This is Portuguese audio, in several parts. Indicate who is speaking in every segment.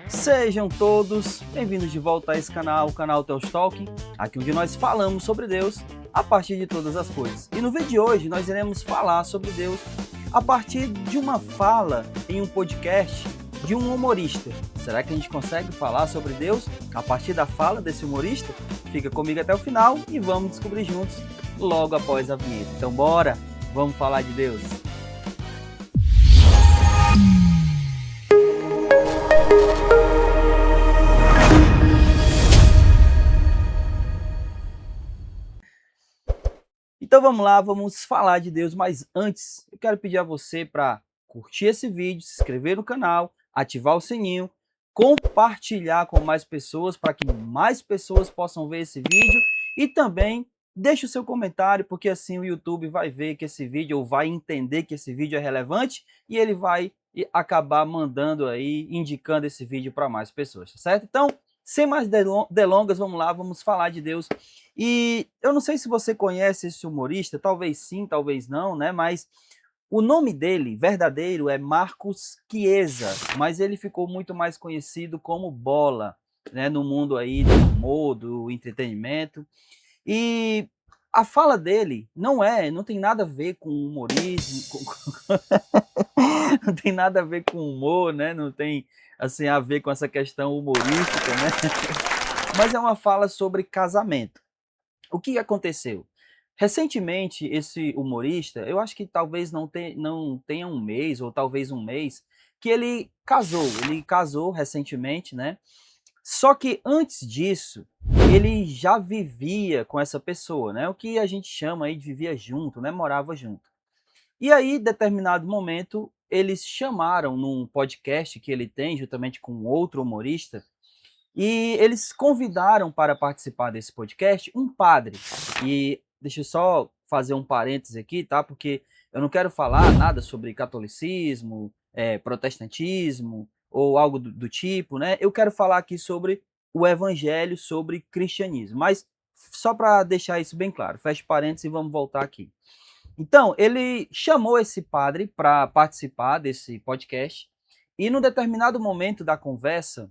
Speaker 1: Sejam todos bem-vindos de volta a esse canal, o canal Theos Talking, aqui onde nós falamos sobre Deus a partir de todas as coisas. E no vídeo de hoje nós iremos falar sobre Deus a partir de uma fala em um podcast de um humorista. Será que a gente consegue falar sobre Deus a partir da fala desse humorista? Fica comigo até o final e vamos descobrir juntos logo após a vinheta. Então bora, vamos falar de Deus. Então vamos lá, vamos falar de Deus, mas antes eu quero pedir a você para curtir esse vídeo, se inscrever no canal, ativar o sininho, compartilhar com mais pessoas para que mais pessoas possam ver esse vídeo e também deixe o seu comentário, porque assim o YouTube vai ver que esse vídeo, ou vai entender que esse vídeo é relevante e ele vai acabar mandando aí, indicando esse vídeo para mais pessoas, tá certo? Então, sem mais delongas, vamos lá, vamos falar de Deus. E eu não sei se você conhece esse humorista, talvez sim, talvez não, né? Mas o nome dele, verdadeiro, é Marcos Chiesa, mas ele ficou muito mais conhecido como Bola, né? No mundo aí do humor, do entretenimento. E a fala dele não tem nada a ver com humorismo, não tem nada a ver com humor, né? Não tem assim a ver com essa questão humorística, né? Mas é uma fala sobre casamento. O que aconteceu? Recentemente, esse humorista, eu acho que talvez não tenha um mês, ou talvez um mês, que ele casou recentemente, né? Só que antes disso, ele já vivia com essa pessoa, né? O que a gente chama aí de vivia junto, né? Morava junto. E aí, em determinado momento, eles chamaram num podcast que ele tem, juntamente com outro humorista, e eles convidaram para participar desse podcast um padre. E deixa eu só fazer um parêntese aqui, tá? Porque eu não quero falar nada sobre catolicismo, protestantismo ou algo do tipo, né? Eu quero falar aqui sobre o evangelho, sobre cristianismo. Mas só para deixar isso bem claro, feche parênteses e vamos voltar aqui. Então, ele chamou esse padre para participar desse podcast e num determinado momento da conversa,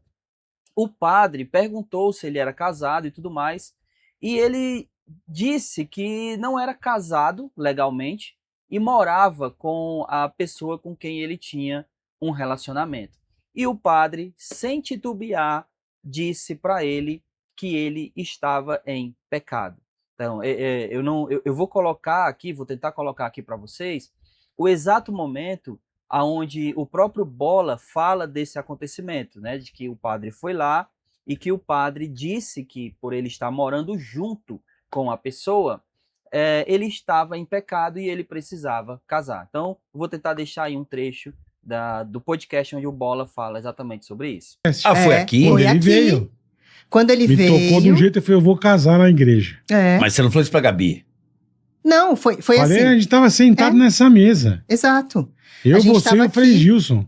Speaker 1: o padre perguntou se ele era casado e tudo mais, e ele disse que não era casado legalmente e morava com a pessoa com quem ele tinha um relacionamento. E o padre, sem titubear, disse para ele que ele estava em pecado. Então, eu vou colocar aqui, vou tentar colocar aqui para vocês o exato momento aonde o próprio Bola fala desse acontecimento, né, de que o padre foi lá e que o padre disse que por ele estar morando junto com a pessoa, ele estava em pecado e ele precisava casar. Então, vou tentar deixar aí um trecho do podcast onde o Bola fala exatamente sobre isso.
Speaker 2: Ah, foi aqui?
Speaker 3: Foi
Speaker 2: Ele
Speaker 3: aqui.
Speaker 2: veio.
Speaker 3: Quando ele veio...
Speaker 2: Me tocou de um jeito, eu falei, eu vou casar na igreja.
Speaker 3: Mas
Speaker 2: você não falou isso pra Gabi?
Speaker 3: Não, foi
Speaker 2: Falei,
Speaker 3: assim.
Speaker 2: a gente tava sentado nessa mesa.
Speaker 3: Exato.
Speaker 2: Eu, você e o Frei
Speaker 3: aqui.
Speaker 2: Gilson.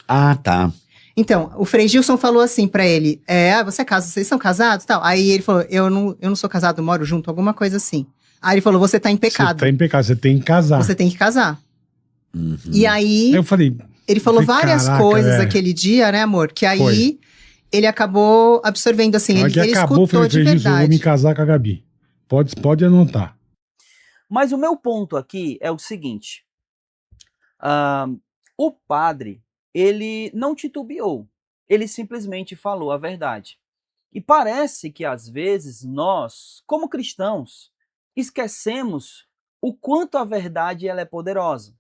Speaker 4: Ah, tá.
Speaker 3: Então, o Frei Gilson falou assim pra ele, você é casado, vocês são casados? Tal. Aí ele falou, eu não sou casado, moro junto, alguma coisa assim. Aí ele falou, você tá em pecado.
Speaker 2: Você tá em pecado, você tem que casar.
Speaker 3: Você tem que casar.
Speaker 4: Uhum.
Speaker 3: E aí,
Speaker 2: eu falei...
Speaker 3: Ele falou várias
Speaker 2: caraca,
Speaker 3: coisas aquele dia, né, amor? Que aí ele acabou absorvendo, assim, ele
Speaker 2: acabou,
Speaker 3: escutou de
Speaker 2: Gilson, eu vou me
Speaker 3: verdade.
Speaker 2: casar com a Gabi. Pode anotar.
Speaker 1: Mas o meu ponto aqui é o seguinte, o padre, ele não titubeou, ele simplesmente falou a verdade. E parece que às vezes nós, como cristãos, esquecemos o quanto a verdade ela é poderosa,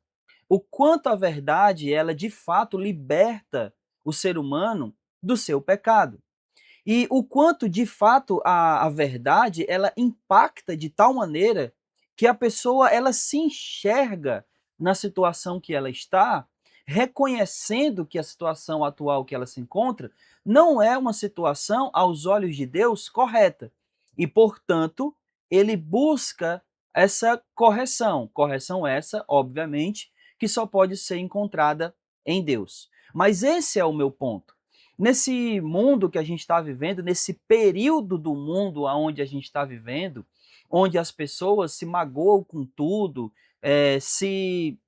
Speaker 1: o quanto a verdade ela de fato liberta o ser humano do seu pecado. E o quanto de fato a verdade ela impacta de tal maneira que a pessoa ela se enxerga na situação que ela está, reconhecendo que a situação atual que ela se encontra não é uma situação aos olhos de Deus correta. E, portanto, ele busca essa correção. Correção essa, obviamente, que só pode ser encontrada em Deus. Mas esse é o meu ponto. Nesse mundo que a gente está vivendo, nesse período do mundo onde a gente está vivendo, onde as pessoas se magoam com tudo, se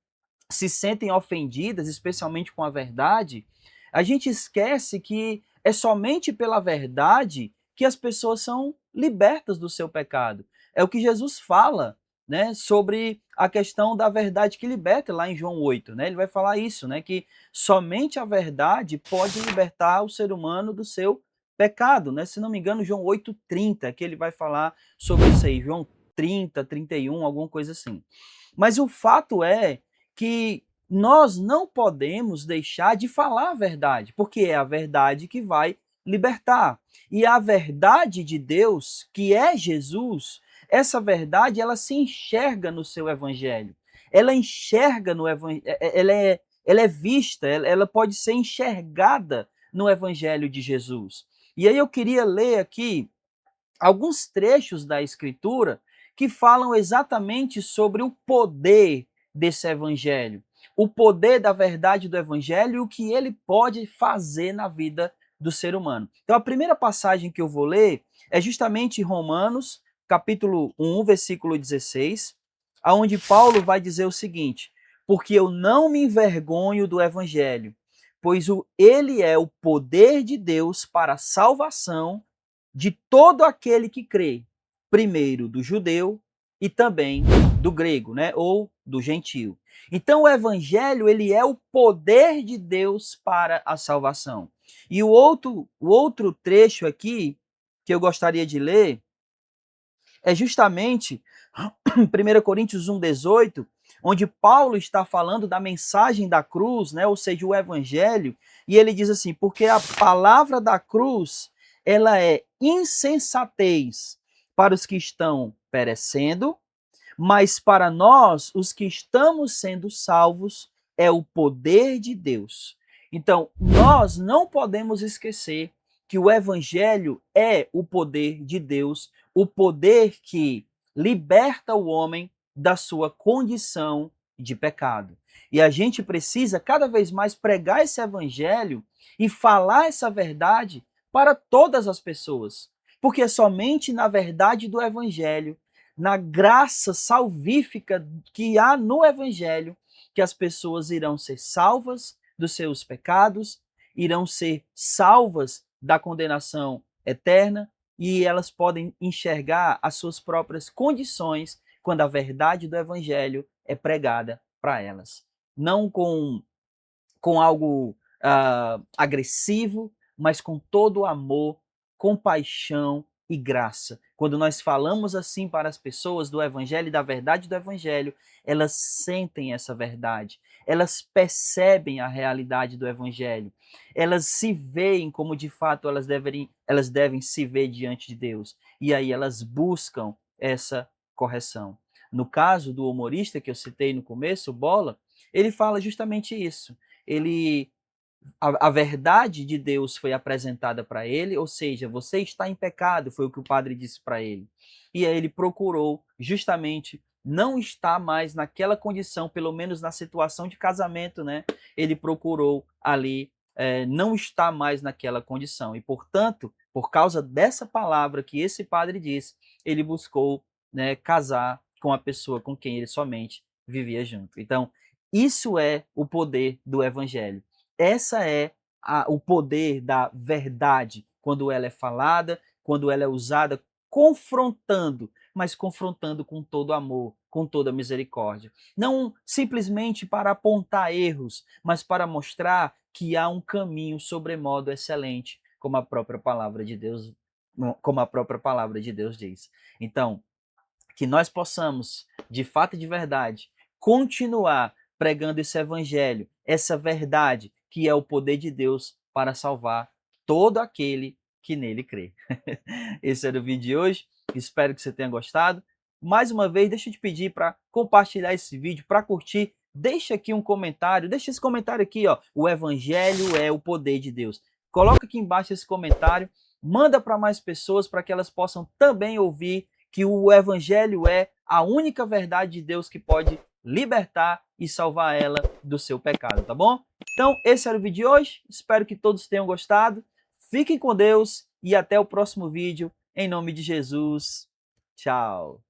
Speaker 1: sentem ofendidas, especialmente com a verdade, A gente esquece que é somente pela verdade que as pessoas são libertas do seu pecado. É o que Jesus fala, né, sobre a questão da verdade que liberta, lá em João 8. Né? Ele vai falar isso, né, que somente a verdade pode libertar o ser humano do seu pecado. Né? Se não me engano, João 8,30, que ele vai falar sobre isso aí. João 30, 31, alguma coisa assim. Mas o fato é que nós não podemos deixar de falar a verdade, porque é a verdade que vai libertar. E a verdade de Deus, que é Jesus, essa verdade ela se enxerga no seu evangelho. Ela enxerga no evangelho, ela é vista, ela pode ser enxergada no evangelho de Jesus. E aí eu queria ler aqui alguns trechos da Escritura que falam exatamente sobre o poder desse evangelho, o poder da verdade do evangelho e o que ele pode fazer na vida do ser humano. Então a primeira passagem que eu vou ler é justamente Romanos, capítulo 1, versículo 16, aonde Paulo vai dizer o seguinte: porque eu não me envergonho do evangelho, pois ele é o poder de Deus para a salvação de todo aquele que crê, primeiro do judeu e também do grego, né, ou do gentio. Então o evangelho, ele é o poder de Deus para a salvação. E o outro trecho aqui que eu gostaria de ler é justamente 1 Coríntios 1,18, onde Paulo está falando da mensagem da cruz, né, ou seja, o evangelho, e ele diz assim: porque a palavra da cruz, ela é insensatez para os que estão perecendo, mas para nós, os que estamos sendo salvos, é o poder de Deus. Então, nós não podemos esquecer que o evangelho é o poder de Deus, o poder que liberta o homem da sua condição de pecado. E a gente precisa cada vez mais pregar esse evangelho e falar essa verdade para todas as pessoas. Porque é somente na verdade do evangelho, na graça salvífica que há no evangelho, que as pessoas irão ser salvas dos seus pecados, irão ser salvas da condenação eterna e elas podem enxergar as suas próprias condições quando a verdade do evangelho é pregada para elas. Não com algo agressivo, mas com todo amor, compaixão e graça. Quando nós falamos assim para as pessoas do evangelho e da verdade do evangelho, elas sentem essa verdade, elas percebem a realidade do evangelho, elas se veem como de fato elas devem se ver diante de Deus. E aí elas buscam essa correção. No caso do humorista que eu citei no começo, o Bola, ele fala justamente isso. A verdade de Deus foi apresentada para ele, ou seja, você está em pecado, foi o que o padre disse para ele. E aí ele procurou justamente não estar mais naquela condição, pelo menos na situação de casamento, né? Ele procurou ali não estar mais naquela condição. E, portanto, por causa dessa palavra que esse padre disse, ele buscou, né, casar com a pessoa com quem ele somente vivia junto. Então, isso é o poder do evangelho. Essa é o poder da verdade, quando ela é falada, quando ela é usada confrontando, mas confrontando com todo amor, com toda misericórdia. Não simplesmente para apontar erros, mas para mostrar que há um caminho sobremodo excelente, como a própria palavra de Deus, diz. Então, que nós possamos, de fato e de verdade, continuar pregando esse evangelho, essa verdade, que é o poder de Deus para salvar todo aquele que nele crê. Esse era o vídeo de hoje, espero que você tenha gostado. Mais uma vez, deixa eu te pedir para compartilhar esse vídeo, para curtir, deixa aqui um comentário, deixa esse comentário aqui, ó, o evangelho é o poder de Deus. Coloca aqui embaixo esse comentário, manda para mais pessoas para que elas possam também ouvir que o evangelho é a única verdade de Deus que pode libertar e salvar ela do seu pecado, tá bom? Então, esse era o vídeo de hoje. Espero que todos tenham gostado. Fiquem com Deus e até o próximo vídeo. Em nome de Jesus. Tchau.